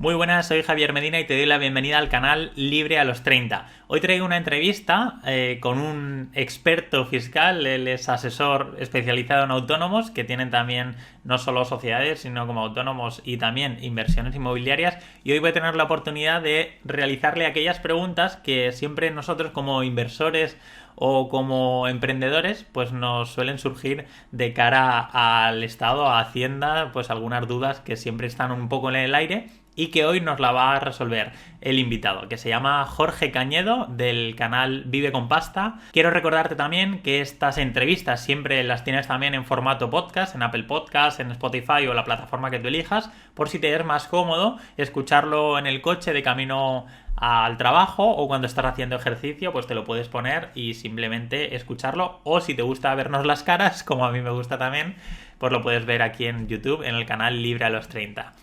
Muy buenas, soy Javier Medina y te doy la bienvenida al canal Libre a los 30. Hoy traigo una entrevista con un experto fiscal, él es asesor especializado en autónomos que tienen también no solo sociedades, sino como autónomos y también inversiones inmobiliarias. Y hoy voy a tener la oportunidad de realizarle aquellas preguntas que siempre nosotros como inversores o como emprendedores pues nos suelen surgir de cara al Estado, a Hacienda, pues algunas dudas que siempre están un poco en el aire y que hoy nos la va a resolver el invitado, que se llama Jorge Cañedo, del canal Vive con Pasta. Quiero recordarte también que estas entrevistas siempre las tienes también en formato podcast, en Apple Podcast, en Spotify o la plataforma que tú elijas, por si te es más cómodo escucharlo en el coche de camino al trabajo o cuando estás haciendo ejercicio, pues te lo puedes poner y simplemente escucharlo, o si te gusta vernos las caras, como a mí me gusta también, pues lo puedes ver aquí en YouTube, en el canal Libre a los 30.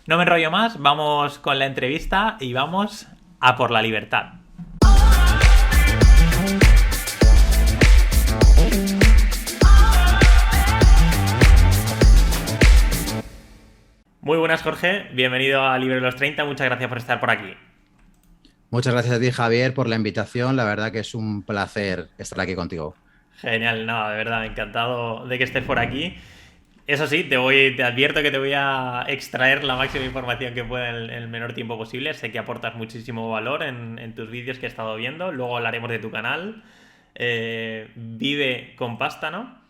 No me enrollo más, vamos con la entrevista y vamos a por la libertad. Muy buenas, Jorge, bienvenido a Libre a los 30, muchas gracias por estar por aquí. Muchas gracias a ti, Javier, por la invitación. La verdad que es un placer estar aquí contigo. Genial, no, de verdad, encantado de que estés por aquí. Eso sí, te advierto que te voy a extraer la máxima información que pueda en el menor tiempo posible. Sé que aportas muchísimo valor en tus vídeos que he estado viendo. Luego hablaremos de tu canal. Vive con pasta, ¿no?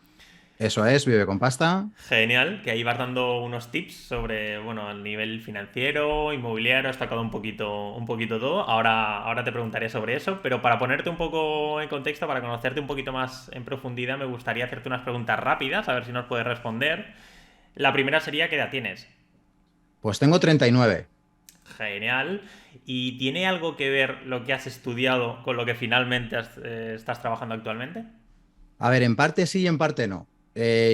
Eso es, Vive con Pasta. Genial, que ahí vas dando unos tips sobre, bueno, el nivel financiero, inmobiliario, has tocado un poquito todo. Ahora te preguntaré sobre eso, pero para ponerte un poco en contexto, para conocerte un poquito más en profundidad, me gustaría hacerte unas preguntas rápidas, a ver si nos puedes responder. La primera sería, ¿qué edad tienes? Pues tengo 39. Genial. ¿Y tiene algo que ver lo que has estudiado con lo que finalmente estás trabajando actualmente? A ver, en parte sí y en parte no.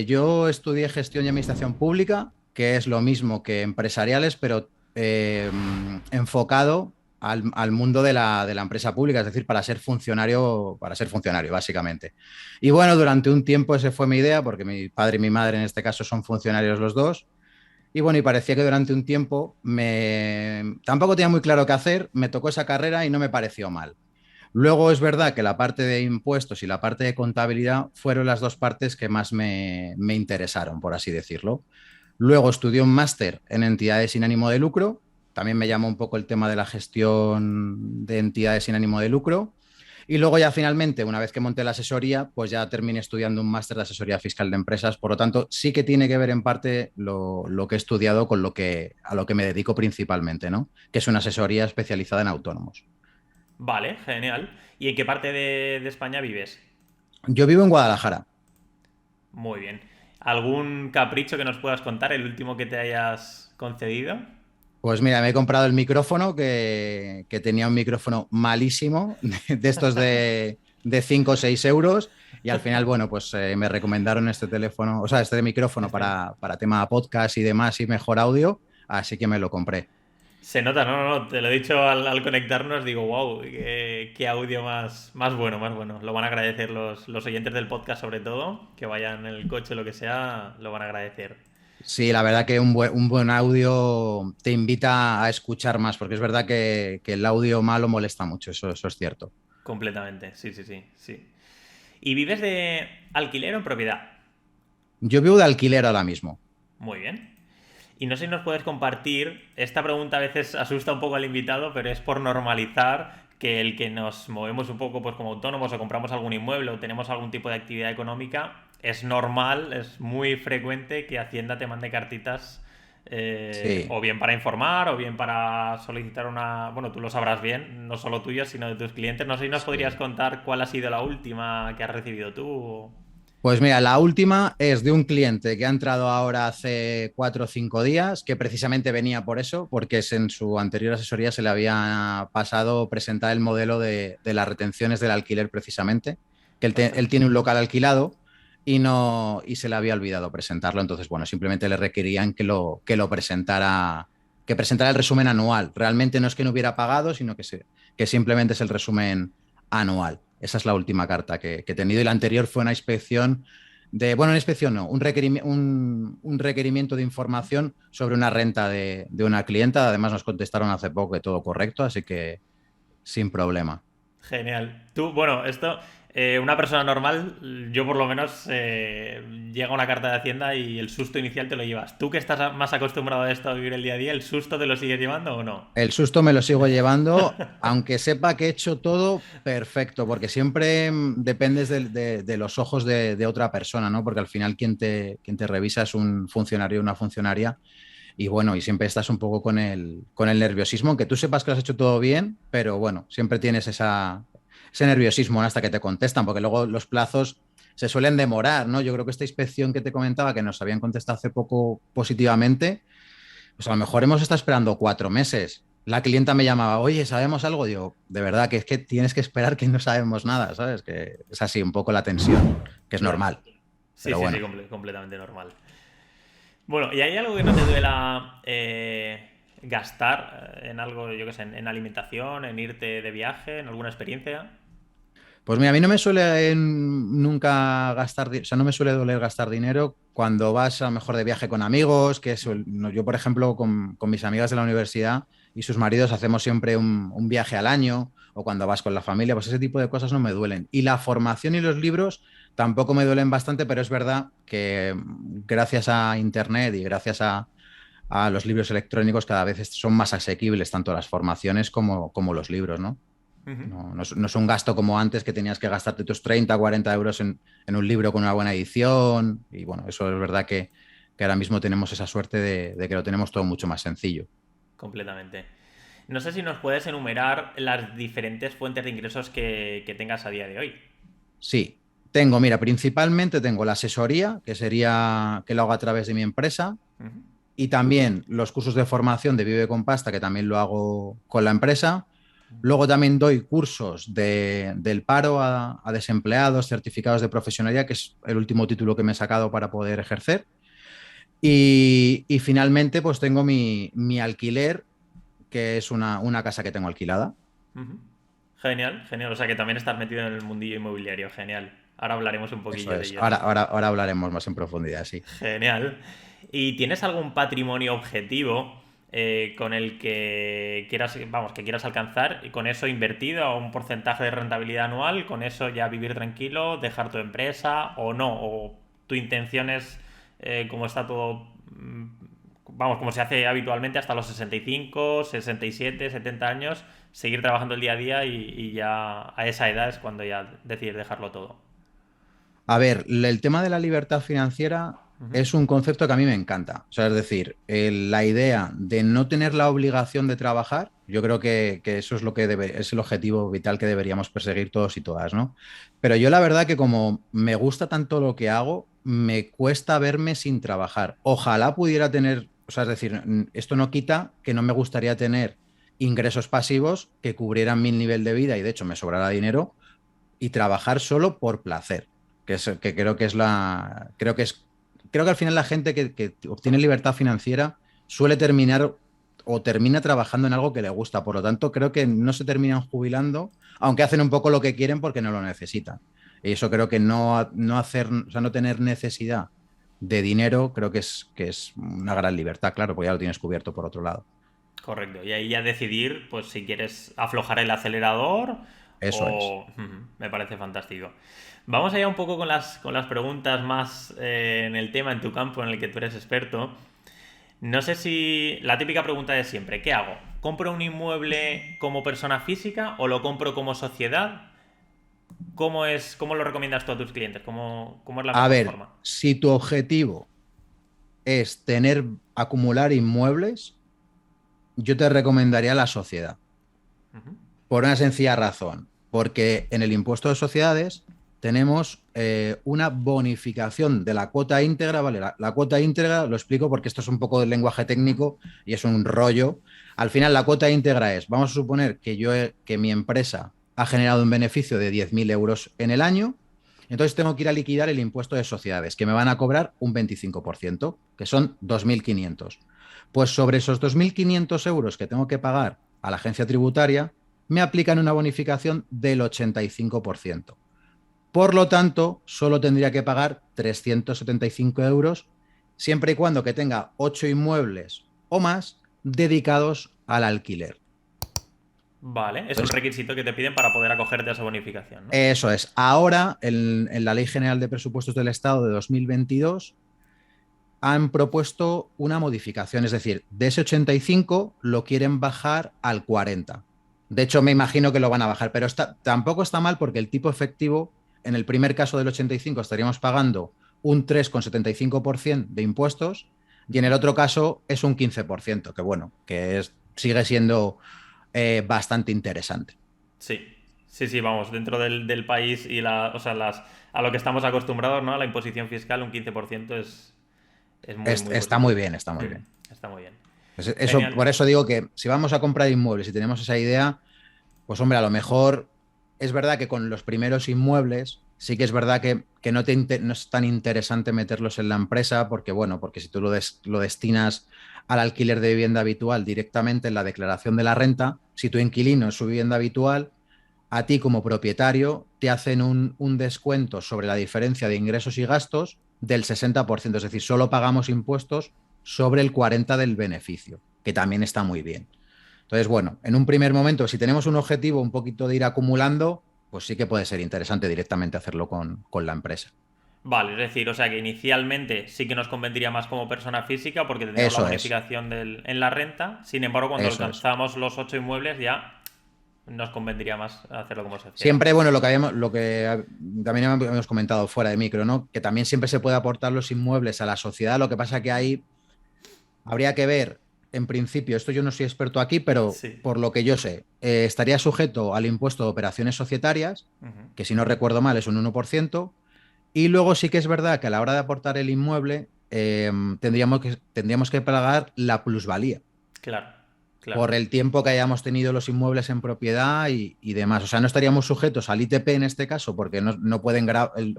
Yo estudié gestión y administración pública, que es lo mismo que empresariales, pero enfocado al mundo de la empresa pública, es decir, para ser funcionario, básicamente. Y bueno, durante un tiempo esa fue mi idea, porque mi padre y mi madre en este caso son funcionarios los dos. Y bueno, y parecía que durante un tiempo tampoco tenía muy claro qué hacer, me tocó esa carrera y no me pareció mal. Luego es verdad que la parte de impuestos y la parte de contabilidad fueron las dos partes que más me interesaron, por así decirlo. Luego estudié un máster en entidades sin ánimo de lucro. También me llamó un poco el tema de la gestión de entidades sin ánimo de lucro. Y luego ya finalmente, una vez que monté la asesoría, pues ya terminé estudiando un máster de asesoría fiscal de empresas. Por lo tanto, sí que tiene que ver en parte lo que he estudiado con a lo que me dedico principalmente, ¿no? Que es una asesoría especializada en autónomos. Vale, genial. ¿Y en qué parte de España vives? Yo vivo en Guadalajara. Muy bien. ¿Algún capricho que nos puedas contar, el último que te hayas concedido? Pues mira, me he comprado el micrófono que tenía un micrófono malísimo, de estos de 5 o 6 euros, y al final, bueno, pues me recomendaron este teléfono, o sea, este micrófono Este. para tema podcast y demás y mejor audio, así que me lo compré. Se nota, no, no, no, te lo he dicho al conectarnos, digo, wow, qué audio más bueno, más bueno. Lo van a agradecer los oyentes del podcast sobre todo, que vayan en el coche o lo que sea, lo van a agradecer. Sí, la verdad que un buen audio te invita a escuchar más, porque es verdad que el audio malo molesta mucho, eso es cierto. Completamente, sí, sí, sí, sí. ¿Y vives de alquiler o en propiedad? Yo vivo de alquiler ahora mismo. Muy bien. Y no sé si nos puedes compartir, esta pregunta a veces asusta un poco al invitado, pero es por normalizar que el que nos movemos un poco pues como autónomos o compramos algún inmueble o tenemos algún tipo de actividad económica, es normal, es muy frecuente que Hacienda te mande cartitas Sí. o bien para informar o bien para solicitar una... Bueno, tú lo sabrás bien, no solo tuyas, sino de tus clientes. No sé si nos podrías Sí. contar cuál ha sido la última que has recibido tú. Pues mira, la última es de un cliente que ha entrado ahora hace 4 o 5 días, que precisamente venía por eso, porque en su anterior asesoría se le había pasado presentar el modelo de las retenciones del alquiler precisamente, que él Ostras. tiene un local alquilado y no y se le había olvidado presentarlo. Entonces, bueno, simplemente le requerían que presentara el resumen anual. Realmente no es que no hubiera pagado, sino que simplemente es el resumen anual. Esa es la última carta que he tenido y la anterior fue una inspección bueno, una inspección no, un requerimiento de información sobre una renta de una clienta. Además nos contestaron hace poco que todo correcto, así que sin problema. Genial. Tú, bueno, esto, una persona normal, yo por lo menos, llega una carta de Hacienda y el susto inicial te lo llevas. Tú que estás más acostumbrado a esto, a vivir el día a día, ¿el susto te lo sigues llevando o no? El susto me lo sigo llevando, aunque sepa que he hecho todo perfecto, porque siempre dependes de los ojos de otra persona, ¿no? Porque al final quien te revisa es un funcionario o una funcionaria. Y bueno, y siempre estás un poco con el nerviosismo, aunque tú sepas que lo has hecho todo bien, pero bueno, siempre tienes ese nerviosismo, ¿no? Hasta que te contestan, porque luego los plazos se suelen demorar, ¿no? Yo creo que esta inspección que te comentaba, que nos habían contestado hace poco positivamente, pues a lo mejor hemos estado esperando 4 meses. La clienta me llamaba, oye, ¿sabemos algo? Digo, de verdad, que es que tienes que esperar que no sabemos nada, ¿sabes? Que es así, un poco la tensión, que es Claro. normal, Sí, pero sí, sí, bueno. completamente normal. Bueno, ¿y hay algo que no te duela gastar en algo, yo qué sé, en alimentación, en irte de viaje, en alguna experiencia? Pues mira, a mí no me suele nunca gastar, o sea, no me suele doler gastar dinero cuando vas a lo mejor de viaje con amigos, no, yo, por ejemplo, con mis amigas de la universidad y sus maridos hacemos siempre un viaje al año, o cuando vas con la familia, pues ese tipo de cosas no me duelen. Y la formación y los libros tampoco me duelen bastante, pero es verdad que gracias a Internet y gracias a los libros electrónicos cada vez son más asequibles tanto las formaciones como los libros, ¿no? Ujú. No es un gasto como antes que tenías que gastarte tus 30 40 euros en un libro con una buena edición. Y bueno, eso es verdad que ahora mismo tenemos esa suerte de que lo tenemos todo mucho más sencillo. Completamente. No sé si nos puedes enumerar las diferentes fuentes de ingresos que tengas a día de hoy. Sí, mira, principalmente tengo la asesoría, que sería que lo hago a través de mi empresa, Ujú. y también los cursos de formación de Vive con Pasta, que también lo hago con la empresa. Luego también doy cursos del paro a desempleados, certificados de profesionalidad, que es el último título que me he sacado para poder ejercer. Y finalmente, pues tengo mi alquiler, que es una casa que tengo alquilada. Ujú. Genial, genial. O sea que también estás metido en el mundillo inmobiliario. Genial. Ahora hablaremos un Eso poquillo de es. ello. Ahora hablaremos más en profundidad, sí. Genial. ¿Y tienes algún patrimonio objetivo con el que quieras, vamos, que quieras alcanzar y con eso invertido a un porcentaje de rentabilidad anual, con eso ya vivir tranquilo, dejar tu empresa o no? ¿O tu intención es, como está todo, vamos, como se hace habitualmente hasta los 65, 67, 70 años, seguir trabajando el día a día y ya a esa edad es cuando ya decides dejarlo todo? A ver, el tema de la libertad financiera Ujú. es un concepto que a mí me encanta. O sea, es decir, la idea de no tener la obligación de trabajar, yo creo que eso es es el objetivo vital que deberíamos perseguir todos y todas, ¿no? Pero yo la verdad que como me gusta tanto lo que hago, me cuesta verme sin trabajar. Ojalá pudiera tener, o sea, es decir, esto no quita que no me gustaría tener ingresos pasivos que cubrieran mi nivel de vida y de hecho me sobrara dinero y trabajar solo por placer, que creo que es creo que al final la gente que obtiene libertad financiera suele terminar o termina trabajando en algo que le gusta. Por lo tanto, creo que no se terminan jubilando, aunque hacen un poco lo que quieren porque no lo necesitan. Y eso creo que no hacer, o sea, no tener necesidad de dinero, creo que es una gran libertad, claro, porque ya lo tienes cubierto por otro lado. Correcto. Y ahí ya decidir, pues, si quieres aflojar el acelerador Eso es. o... Ujú. Me parece fantástico. Vamos allá un poco con las preguntas más en el tema, en tu campo, en el que tú eres experto. No sé si... La típica pregunta de siempre, ¿qué hago? ¿Compro un inmueble como persona física o lo compro como sociedad? ¿Cómo lo recomiendas tú a tus clientes? ¿Cómo es la A mejor ver, forma? si tu objetivo es acumular inmuebles, yo te recomendaría la sociedad, Ujú. por una sencilla razón, porque en el impuesto de sociedades tenemos una bonificación de la cuota íntegra, ¿vale? La cuota íntegra, lo explico porque esto es un poco de lenguaje técnico y es un rollo. Al final, la cuota íntegra es, vamos a suponer que mi empresa ha generado un beneficio de 10.000 euros en el año, entonces tengo que ir a liquidar el impuesto de sociedades, que me van a cobrar un 25%, que son 2.500. Pues sobre esos 2.500 euros que tengo que pagar a la agencia tributaria, me aplican una bonificación del 85%. Por lo tanto, solo tendría que pagar 375 euros, siempre y cuando que tenga 8 inmuebles o más dedicados al alquiler. Vale, es un Entonces, requisito que te piden para poder acogerte a esa bonificación, ¿no? eso es. Ahora, en la Ley General de Presupuestos del Estado de 2022, han propuesto una modificación, es decir, de ese 85 lo quieren bajar al 40. De hecho, me imagino que lo van a bajar, pero tampoco está mal porque el tipo efectivo, en el primer caso del 85 estaríamos pagando un 3,75% de impuestos y en el otro caso es un 15%, que bueno, sigue siendo bastante interesante. Sí, sí, sí, vamos, dentro del país y o sea, a lo que estamos acostumbrados, ¿no? A la imposición fiscal, un 15% es muy, muy Está muy positivo. bien, está muy bien. Está muy bien. Por Genial. eso digo que si vamos a comprar inmuebles y tenemos esa idea, pues hombre, a lo mejor es verdad que con los primeros inmuebles sí que es verdad que no es tan interesante meterlos en la empresa porque, bueno, porque si tú lo destinas al alquiler de vivienda habitual directamente en la declaración de la renta, si tu inquilino es su vivienda habitual, a ti como propietario te hacen un descuento sobre la diferencia de ingresos y gastos del 60%, es decir, solo pagamos impuestos sobre el 40% del beneficio, que también está muy bien. Entonces, bueno, en un primer momento, si tenemos un objetivo un poquito de ir acumulando, pues sí que puede ser interesante directamente hacerlo con la empresa. Vale, es decir, o sea que inicialmente sí que nos convendría más como persona física porque tendríamos la Eso es, bonificación en la renta. Sin embargo, cuando eso es. alcanzamos los 8 inmuebles ya nos convendría más hacerlo como sociedad. Siempre, bueno, también habíamos comentado fuera de micro, ¿no? Que también siempre se puede aportar los inmuebles a la sociedad. Lo que pasa que ahí habría que ver, en principio, esto yo no soy experto aquí, pero Sí. por lo que yo sé, estaría sujeto al impuesto de operaciones societarias, Ujú. que si no recuerdo mal es un 1%. Y luego sí que es verdad que a la hora de aportar el inmueble, tendríamos que pagar la plusvalía Claro, claro. por el tiempo que hayamos tenido los inmuebles en propiedad y demás. O sea, no estaríamos sujetos al ITP en este caso, porque no pueden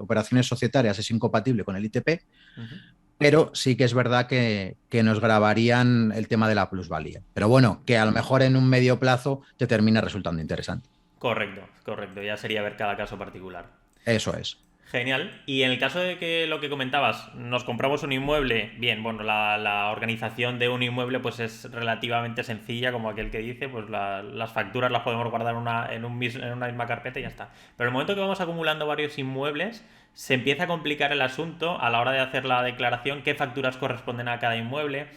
operaciones societarias, es incompatible con el ITP, Ujú. pero sí que es verdad que nos grabarían el tema de la plusvalía. Pero bueno, que a lo mejor en un medio plazo te termina resultando interesante. Correcto, correcto. Ya sería ver cada caso particular. Eso es. Genial. Y en el caso de que lo que comentabas, nos compramos un inmueble, bien, bueno, la organización de un inmueble pues es relativamente sencilla, como aquel que dice, pues las facturas las podemos guardar en una misma carpeta y ya está. Pero el momento que vamos acumulando varios inmuebles, se empieza a complicar el asunto a la hora de hacer la declaración, qué facturas corresponden a cada inmueble,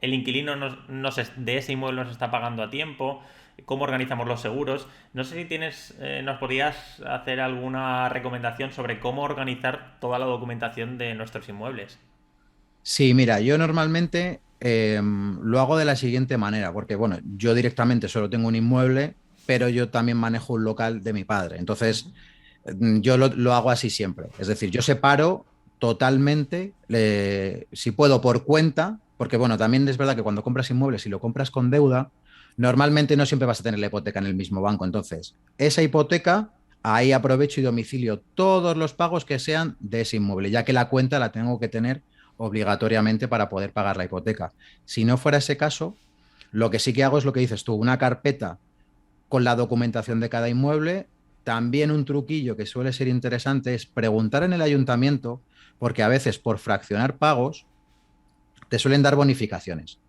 el inquilino de ese inmueble nos está pagando a tiempo, cómo organizamos los seguros. No sé si nos podrías hacer alguna recomendación sobre cómo organizar toda la documentación de nuestros inmuebles. Sí, mira, yo normalmente lo hago de la siguiente manera, porque bueno, yo directamente solo tengo un inmueble, pero yo también manejo un local de mi padre. Entonces, yo lo hago así siempre. Es decir, yo separo totalmente, si puedo, por cuenta, porque bueno, también es verdad que cuando compras inmuebles, si lo compras con deuda, normalmente no siempre vas a tener la hipoteca en el mismo banco. Entonces, esa hipoteca, ahí aprovecho y domicilio todos los pagos que sean de ese inmueble, ya que la cuenta la tengo que tener obligatoriamente para poder pagar la hipoteca. Si no fuera ese caso, lo que sí que hago es lo que dices tú, una carpeta con la documentación de cada inmueble. También un truquillo que suele ser interesante es preguntar en el ayuntamiento, porque a veces por fraccionar pagos te suelen dar bonificaciones.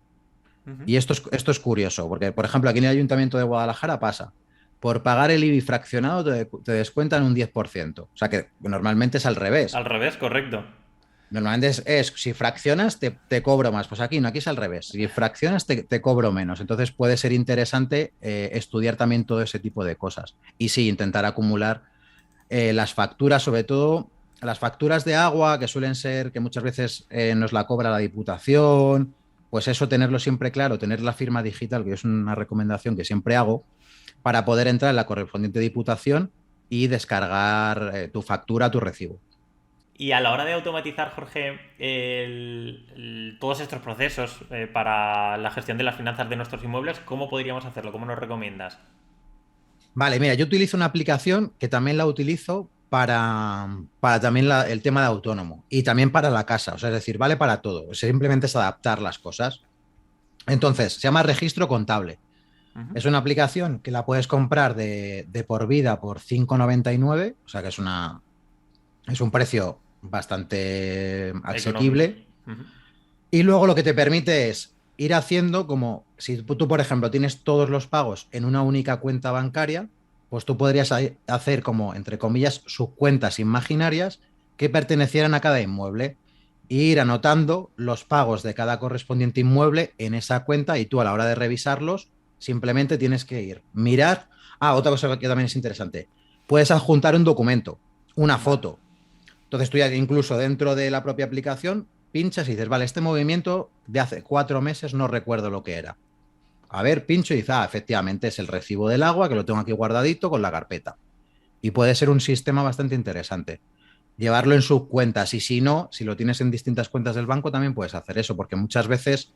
Ujú. Y esto es curioso, porque por ejemplo aquí en el ayuntamiento de Guadalajara pasa, por pagar el IBI fraccionado te descuentan un 10%. O sea que normalmente es al revés. Al revés, correcto. Normalmente si fraccionas, te cobro más. Pues aquí no, aquí es al revés. Si fraccionas, te cobro menos. Entonces puede ser interesante estudiar también todo ese tipo de cosas. Y sí, intentar acumular las facturas, sobre todo las facturas de agua, que suelen ser, que muchas veces nos la cobra la Diputación. Pues eso, tenerlo siempre claro, tener la firma digital, que es una recomendación que siempre hago, para poder entrar en la correspondiente Diputación y descargar tu factura, tu recibo. Y a la hora de automatizar, Jorge, todos estos procesos para la gestión de las finanzas de nuestros inmuebles, ¿cómo podríamos hacerlo? ¿Cómo nos recomiendas? Vale, mira, yo utilizo una aplicación que también la utilizo para también el tema de autónomo y también para la casa, o sea, es decir, vale para todo, simplemente es adaptar las cosas. Entonces, se llama Registro Contable. Ujú. Es una aplicación que la puedes comprar de por vida por 5,99, o sea que es Es un precio bastante Económico. asequible. Ujú. Y luego lo que te permite es ir haciendo como si tú, por ejemplo, tienes todos los pagos en una única cuenta bancaria, pues tú podrías hacer como, entre comillas, subcuentas imaginarias que pertenecieran a cada inmueble e ir anotando los pagos de cada correspondiente inmueble en esa cuenta y tú a la hora de revisarlos simplemente tienes que ir, mirar. Ah, otra cosa que también es interesante. Puedes adjuntar un documento, una Vale. foto. Entonces tú ya incluso dentro de la propia aplicación pinchas y dices, vale, este movimiento de hace 4 meses no recuerdo lo que era. A ver, pincho y dices, ah, efectivamente es el recibo del agua que lo tengo aquí guardadito con la carpeta. Y puede ser un sistema bastante interesante. Llevarlo en subcuentas y si no, si lo tienes en distintas cuentas del banco también puedes hacer eso, porque muchas veces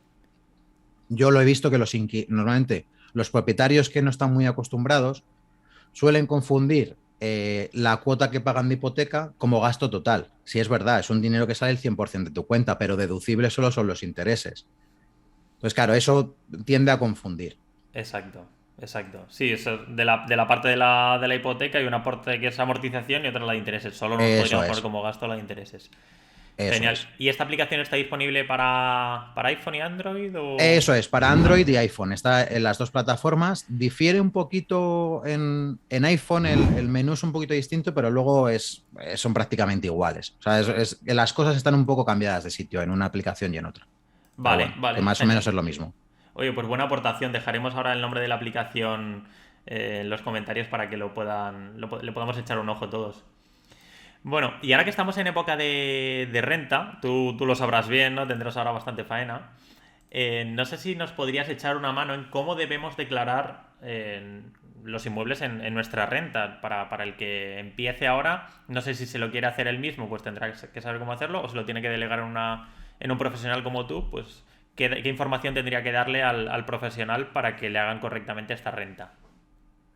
yo lo he visto que normalmente los propietarios que no están muy acostumbrados suelen confundir la cuota que pagan de hipoteca como gasto total. Si es verdad, es un dinero que sale el 100% de tu cuenta, pero deducible solo son los intereses. Entonces, claro, eso tiende a confundir. Exacto, exacto. Sí, eso de la parte de la hipoteca hay una parte que es amortización y otra la de intereses. Solo nos Eso podríamos poner es, como gasto la de intereses. eso Genial. es. ¿Y esta aplicación está disponible para iPhone y Android o...? Eso es, para Android y iPhone. Está en las dos plataformas. Difiere un poquito en iPhone, el menú es un poquito distinto, pero luego son prácticamente iguales. O sea, las cosas están un poco cambiadas de sitio en una aplicación y en otra. Pero Vale, bueno, que vale, más o menos genial. es lo mismo. Oye, pues buena aportación. Dejaremos ahora el nombre de la aplicación en los comentarios para que le podamos echar un ojo todos. Bueno, y ahora que estamos en época de renta, tú lo sabrás bien, ¿no? Tendrás ahora bastante faena. No sé si nos podrías echar una mano en cómo debemos declarar los inmuebles en nuestra renta. Para el que empiece ahora, no sé si se lo quiere hacer él mismo, pues tendrá que saber cómo hacerlo, o se lo tiene que delegar en un profesional como tú, pues qué información tendría que darle al profesional para que le hagan correctamente esta renta.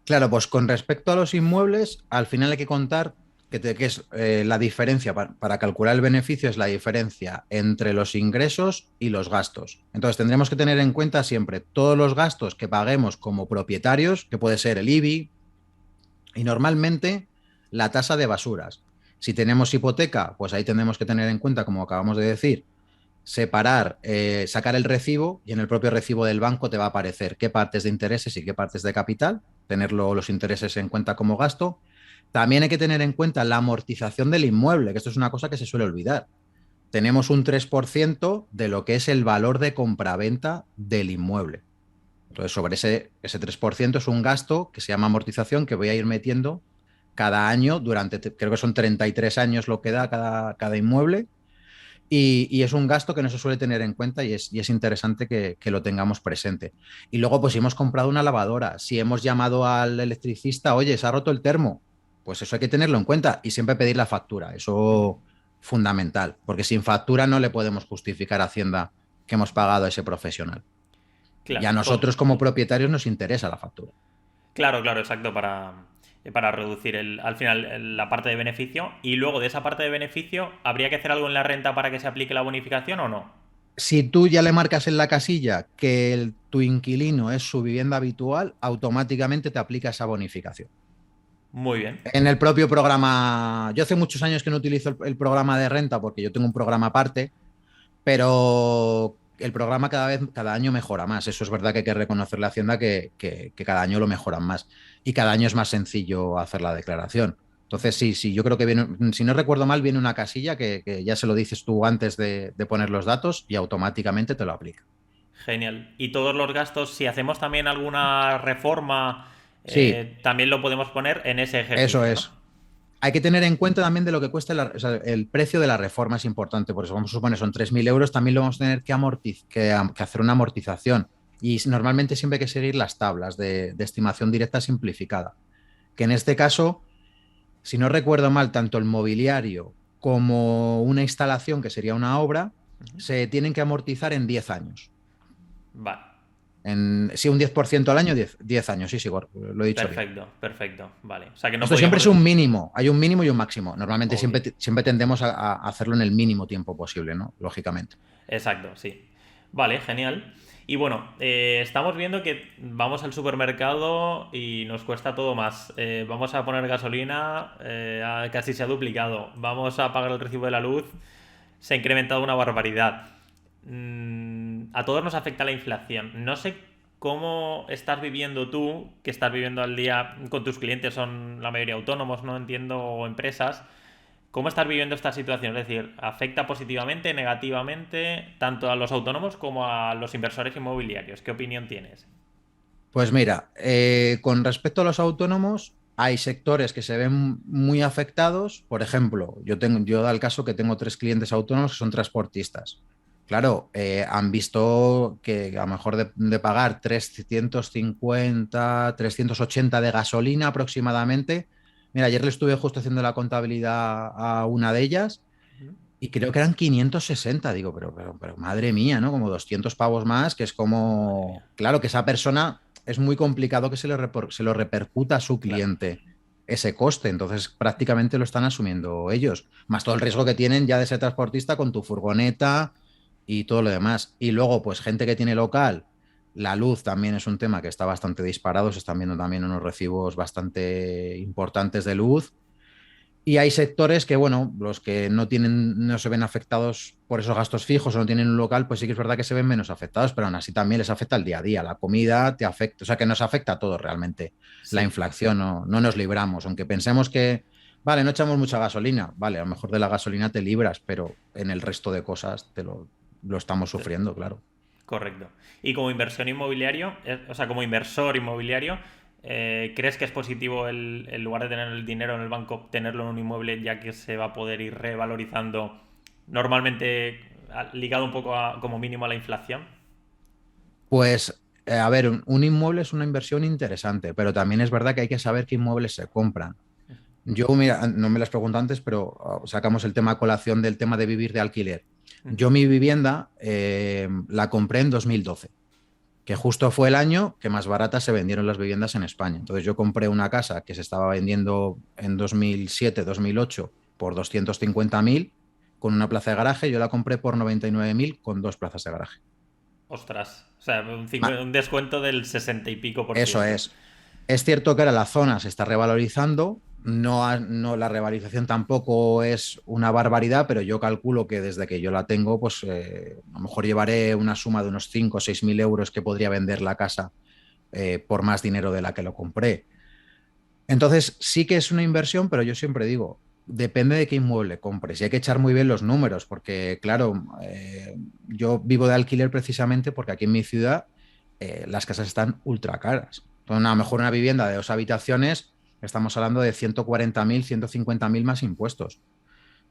Claro, pues con respecto a los inmuebles, al final hay que contar que es la diferencia para calcular el beneficio es la diferencia entre los ingresos y los gastos. Entonces tendremos que tener en cuenta siempre todos los gastos que paguemos como propietarios, que puede ser el IBI y normalmente la tasa de basuras. Si tenemos hipoteca, pues ahí tendremos que tener en cuenta, como acabamos de decir, separar, sacar el recibo y en el propio recibo del banco te va a aparecer qué partes de intereses y qué partes de capital, tenerlo los intereses en cuenta como gasto. También hay que tener en cuenta la amortización del inmueble, que esto es una cosa que se suele olvidar. Tenemos un 3% de lo que es el valor de compraventa del inmueble. Entonces, sobre ese 3% es un gasto que se llama amortización que voy a ir metiendo cada año durante, creo que son 33 años lo que da cada inmueble y es un gasto que no se suele tener en cuenta y es interesante que lo tengamos presente. Y luego, pues si hemos comprado una lavadora, si hemos llamado al electricista, oye, se ha roto el termo, pues eso hay que tenerlo en cuenta y siempre pedir la factura. Eso fundamental, porque sin factura no le podemos justificar a Hacienda que hemos pagado a ese profesional. Y Claro, a nosotros como propietarios nos interesa la factura. claro, claro, exacto, para reducir al final la parte de beneficio. Y luego de esa parte de beneficio, ¿habría que hacer algo en la renta para que se aplique la bonificación o no? Si tú ya le marcas en la casilla que tu inquilino es su vivienda habitual, automáticamente te aplica esa bonificación. Muy bien. En el propio programa, yo hace muchos años que no utilizo el programa de renta porque yo tengo un programa aparte, pero el programa cada año mejora más. Eso es verdad que hay que reconocerle a Hacienda que cada año lo mejoran más y cada año es más sencillo hacer la declaración. Entonces, sí, sí, yo creo que viene, si no recuerdo mal, viene una casilla que ya se lo dices tú antes de poner los datos y automáticamente te lo aplica. Genial. Y todos los gastos, si hacemos también alguna reforma, Sí, también lo podemos poner en ese eso ejercicio, ¿no? es. Hay que tener en cuenta también de lo que cuesta o sea, el precio de la reforma es importante, por eso vamos a suponer son 3.000 euros, también lo vamos a tener que hacer una amortización. Y normalmente siempre hay que seguir las tablas de estimación directa simplificada, que en este caso, si no recuerdo mal, tanto el mobiliario como una instalación, que sería una obra, se tienen que amortizar en 10 años. Vale. Sí, un 10% al año, 10 años, sí, sí, lo he dicho bien. Perfecto, perfecto. Vale. O sea que no Esto siempre podríamos... es un mínimo, hay un mínimo y un máximo. Normalmente Ok. siempre tendemos a hacerlo en el mínimo tiempo posible, ¿no? Lógicamente. Exacto, sí. Vale, genial. Y bueno, estamos viendo que vamos al supermercado y nos cuesta todo más. Vamos a poner gasolina, casi se ha duplicado. Vamos a pagar el recibo de la luz, se ha incrementado una barbaridad. A todos nos afecta la inflación. No sé cómo estás viviendo tú, que estás viviendo al día con tus clientes, son la mayoría autónomos, no entiendo, o empresas. ¿Cómo estás viviendo esta situación? Es decir, ¿afecta positivamente, negativamente, tanto a los autónomos como a los inversores inmobiliarios? ¿Qué opinión tienes? Pues mira, con respecto a los autónomos, hay sectores que se ven muy afectados. Por ejemplo, yo da el caso que tengo tres clientes autónomos que son transportistas. Claro, han visto que a lo mejor de pagar 350, 380 de gasolina aproximadamente. Mira, ayer le estuve justo haciendo la contabilidad a una de ellas y creo que eran 560. Digo, pero madre mía, ¿no? Como 200 pavos más, que es Madre mía. como, claro, que esa persona es muy complicado que se lo repercuta a su Claro. cliente ese coste. Entonces, prácticamente lo están asumiendo ellos, más todo el riesgo que tienen ya de ser transportista con tu furgoneta y todo lo demás. Y luego, pues gente que tiene local, la luz también es un tema que está bastante disparado. Se están viendo también unos recibos bastante importantes de luz. Y hay sectores que, bueno, los que no tienen, no se ven afectados por esos gastos fijos o no tienen un local, pues sí que es verdad que se ven menos afectados, pero aún así también les afecta el día a día. La comida te afecta, o sea que nos afecta a todos realmente. La Sí, inflación no nos libramos, aunque pensemos que, vale, no echamos mucha gasolina, vale, a lo mejor de la gasolina te libras, pero en el resto de cosas lo estamos sufriendo, claro. correcto. Y como inversión inmobiliario, o sea, como inversor inmobiliario, ¿crees que es positivo el lugar de tener el dinero en el banco, tenerlo en un inmueble, ya que se va a poder ir revalorizando normalmente ligado un poco como mínimo a la inflación? Pues, a ver, un inmueble es una inversión interesante, pero también es verdad que hay que saber qué inmuebles se compran. Yo, mira, no me las pregunto antes, pero sacamos el tema a colación del tema de vivir de alquiler. Yo mi vivienda la compré en 2012, que justo fue el año que más baratas se vendieron las viviendas en España. Entonces yo compré una casa que se estaba vendiendo en 2007, 2008 por 250.000 con una plaza de garaje. Yo la compré por 99.000 con dos plazas de garaje. Ostras, o sea, Ma- un descuento del 60 y pico por Eso ciento. es. Es cierto que ahora la zona se está revalorizando, no la revalorización tampoco es una barbaridad, pero yo calculo que desde que yo la tengo, pues a lo mejor llevaré una suma de unos 5 o 6 mil euros que podría vender la casa por más dinero de la que lo compré. Entonces sí que es una inversión, pero yo siempre digo, depende de qué inmueble compres y hay que echar muy bien los números, porque claro, yo vivo de alquiler precisamente porque aquí en mi ciudad las casas están ultra caras. Entonces, a lo mejor una vivienda de dos habitaciones, estamos hablando de 140.000, 150.000 más impuestos.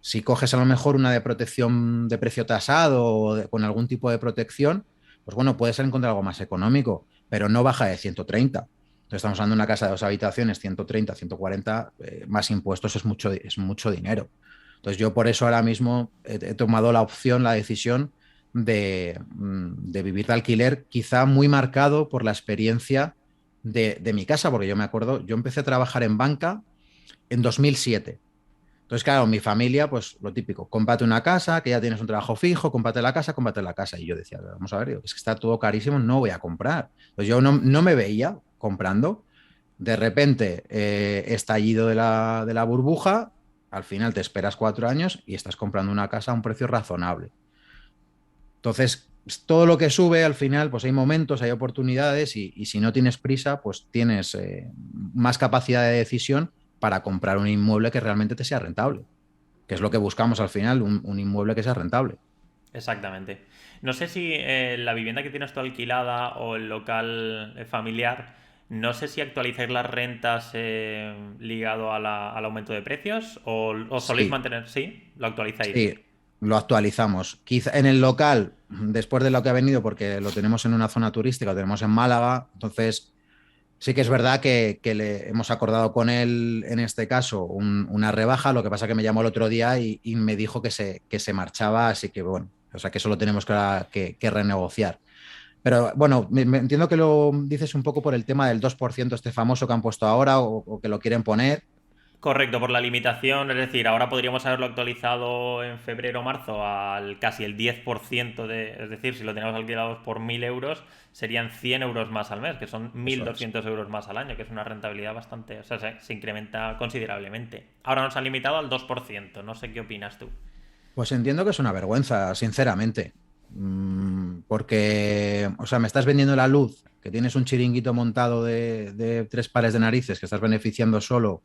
Si coges a lo mejor una de protección de precio tasado con algún tipo de protección, pues bueno, puedes encontrar algo más económico, pero no baja de 130. Entonces estamos hablando de una casa de dos habitaciones, 130, 140, más impuestos es mucho dinero. Entonces yo por eso ahora mismo he tomado la opción, la decisión de vivir de alquiler, quizá muy marcado por la experiencia de mi casa, porque yo me acuerdo, yo empecé a trabajar en banca en 2007. Entonces, claro, mi familia, pues lo típico, cómprate una casa, que ya tienes un trabajo fijo, cómprate la casa, cómprate la casa. Y yo decía, vamos a ver, es que está todo carísimo, no voy a comprar. Entonces yo no me veía comprando. De repente, estallido de la burbuja, al final te esperas 4 años y estás comprando una casa a un precio razonable. Entonces, todo lo que sube al final, pues hay momentos, hay oportunidades y si no tienes prisa, pues tienes más capacidad de decisión para comprar un inmueble que realmente te sea rentable, que es lo que buscamos al final, un inmueble que sea rentable. Exactamente. No sé si la vivienda que tienes tú alquilada o el local familiar, no sé si actualizáis las rentas ligado a al aumento de precios o soléis Sí, mantener, sí, lo actualizáis. sí, lo actualizamos. Quizá en el local, después de lo que ha venido, porque lo tenemos en una zona turística, lo tenemos en Málaga, entonces sí que es verdad que le hemos acordado con él, en este caso, una rebaja. Lo que pasa que me llamó el otro día y me dijo que se marchaba, así que bueno, o sea que eso lo tenemos que renegociar. Pero bueno, me entiendo que lo dices un poco por el tema del 2% este famoso que han puesto ahora o que lo quieren poner. Correcto, por la limitación, es decir, ahora podríamos haberlo actualizado en febrero o marzo al casi el 10% es decir, si lo tenemos alquilados por 1.000 euros, serían 100 euros más al mes, que son mil Eso es. doscientos euros más al año, que es una rentabilidad bastante, o sea, se incrementa considerablemente. Ahora nos han limitado al 2%, no sé qué opinas tú. Pues entiendo que es una vergüenza, sinceramente. Porque, o sea, me estás vendiendo la luz, que tienes un chiringuito montado de tres pares de narices, que estás beneficiando solo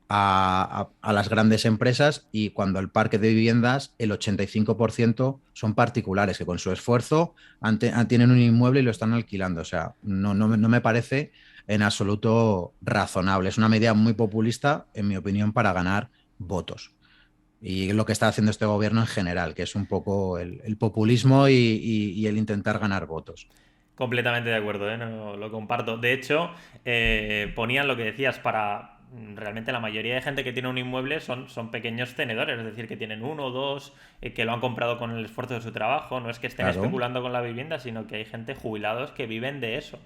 a las grandes empresas y cuando el parque de viviendas, el 85% son particulares que con su esfuerzo tienen un inmueble y lo están alquilando. O sea, no me parece en absoluto razonable. Es una medida muy populista, en mi opinión, para ganar votos. Y lo que está haciendo este gobierno en general, que es un poco el populismo y el intentar ganar votos. Completamente de acuerdo, ¿eh? No, lo comparto. De hecho, ponían lo que decías para realmente la mayoría de gente que tiene un inmueble son pequeños tenedores, es decir, que tienen uno o dos, que lo han comprado con el esfuerzo de su trabajo. No es que estén Claro. especulando con la vivienda, sino que hay gente jubilados que viven de eso.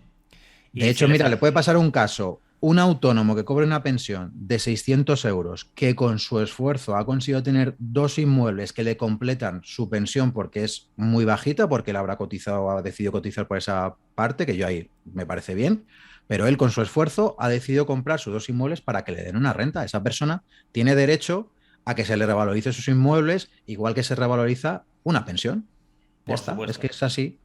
De Y si hecho, les mira, le ha... puede pasar un caso, un autónomo que cobre una pensión de 600 euros, que con su esfuerzo ha conseguido tener dos inmuebles que le completan su pensión porque es muy bajita, porque él habrá cotizado, ha decidido cotizar por esa parte, que yo ahí me parece bien, pero él con su esfuerzo ha decidido comprar sus dos inmuebles para que le den una renta. Esa persona tiene derecho a que se le revalorice sus inmuebles, igual que se revaloriza una pensión. Ya Por está, es supuesto, que es así.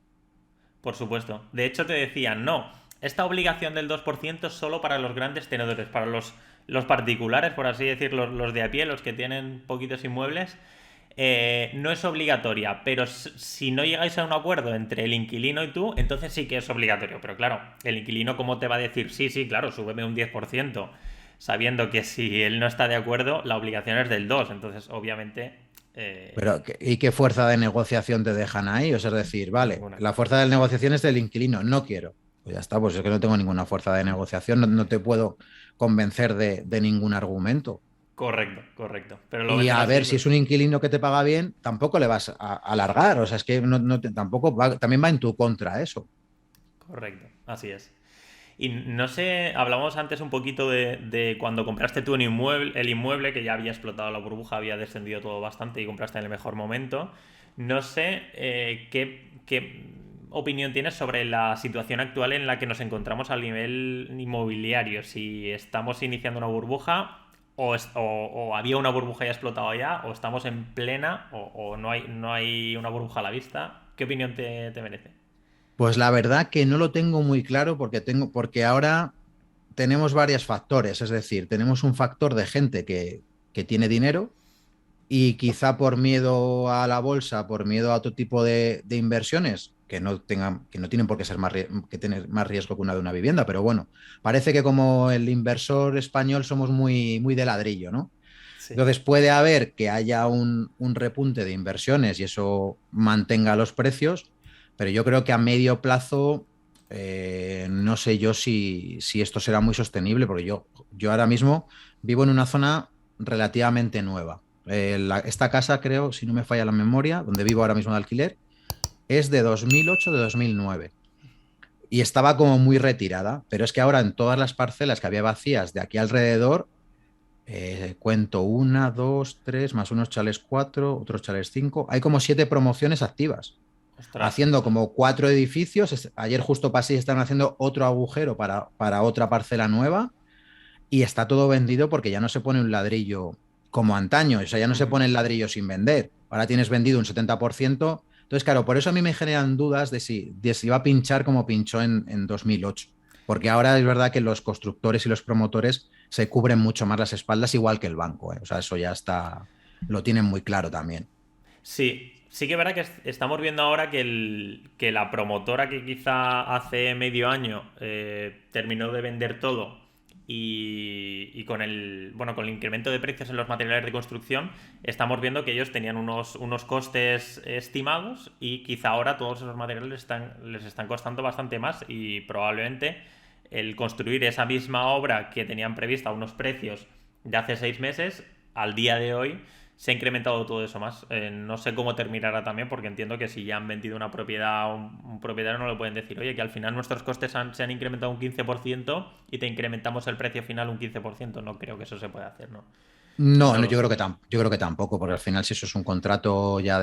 por supuesto. De hecho, te decían, no, esta obligación del 2% es solo para los grandes tenedores, para los particulares, por así decirlo, los de a pie, los que tienen poquitos inmuebles. No es obligatoria, pero si no llegáis a un acuerdo entre el inquilino y tú, entonces sí que es obligatorio. Pero claro, el inquilino, ¿cómo te va a decir? Sí, sí, claro, súbeme un 10%, sabiendo que si él no está de acuerdo, la obligación es del 2%. Entonces, obviamente, Pero, ¿y qué fuerza de negociación te dejan ahí? O sea, es decir, vale, ninguna. la fuerza de negociación es del inquilino, no quiero. Pues ya está, pues es que no tengo ninguna fuerza de negociación, no te puedo convencer de ningún argumento. Correcto, correcto. Pero lo Y venden a así, ver, si pero... es un inquilino que te paga bien, tampoco le vas a alargar. O sea, es que tampoco también va en tu contra eso. Correcto, así es. Y no sé, hablamos antes un poquito de cuando compraste tú el inmueble, que ya había explotado la burbuja, había descendido todo bastante y compraste en el mejor momento. No sé qué opinión tienes sobre la situación actual en la que nos encontramos a nivel inmobiliario. Si estamos iniciando una burbuja o había una burbuja ya explotado ya, o estamos en plena o no hay una burbuja a la vista. ¿Qué opinión te merece? Pues la verdad que no lo tengo muy claro porque ahora tenemos varios factores. Es decir, tenemos un factor de gente que tiene dinero y quizá por miedo a la bolsa, por miedo a otro tipo de inversiones que no tienen por qué ser que tener más riesgo que una de una vivienda, pero bueno, parece que como el inversor español somos muy de ladrillo, ¿no? Sí. Entonces puede haber que haya un repunte de inversiones y eso mantenga los precios, pero yo creo que a medio plazo no sé yo si esto será muy sostenible, porque yo ahora mismo vivo en una zona relativamente nueva. Esta casa, creo, si no me falla la memoria, donde vivo ahora mismo de alquiler, es de 2008, de 2009. Y estaba como muy retirada, pero es que ahora en todas las parcelas que había vacías de aquí alrededor, cuento una, dos, tres, más unos chales cuatro, otros chales cinco, hay como siete promociones activas, Ostras. haciendo como cuatro edificios. Ayer justo pasé y están haciendo otro agujero para otra parcela nueva y está todo vendido porque ya no se pone un ladrillo como antaño, o sea, ya no se Ujú. pone el ladrillo sin vender. Ahora tienes vendido un 70%. Entonces, claro, por eso a mí me generan dudas de si va a pinchar como pinchó en 2008. Porque ahora es verdad que los constructores y los promotores se cubren mucho más las espaldas, igual que el banco, ¿eh? O sea, eso ya está, lo tienen muy claro también. Sí, sí que es verdad que estamos viendo ahora que la promotora que quizá hace medio año terminó de vender todo y con el incremento de precios en los materiales de construcción, estamos viendo que ellos tenían unos costes estimados y quizá ahora todos esos materiales les están costando bastante más y probablemente el construir esa misma obra que tenían prevista a unos precios de hace 6 meses, al día de hoy se ha incrementado todo eso más. No sé cómo terminará también, porque entiendo que si ya han vendido una propiedad a un propietario, no le pueden decir, oye, que al final nuestros costes se han incrementado un 15% y te incrementamos el precio final un 15%. No creo que eso se pueda hacer, ¿no? No, No no, lo sé. yo creo que tampoco, porque al final si eso es un contrato ya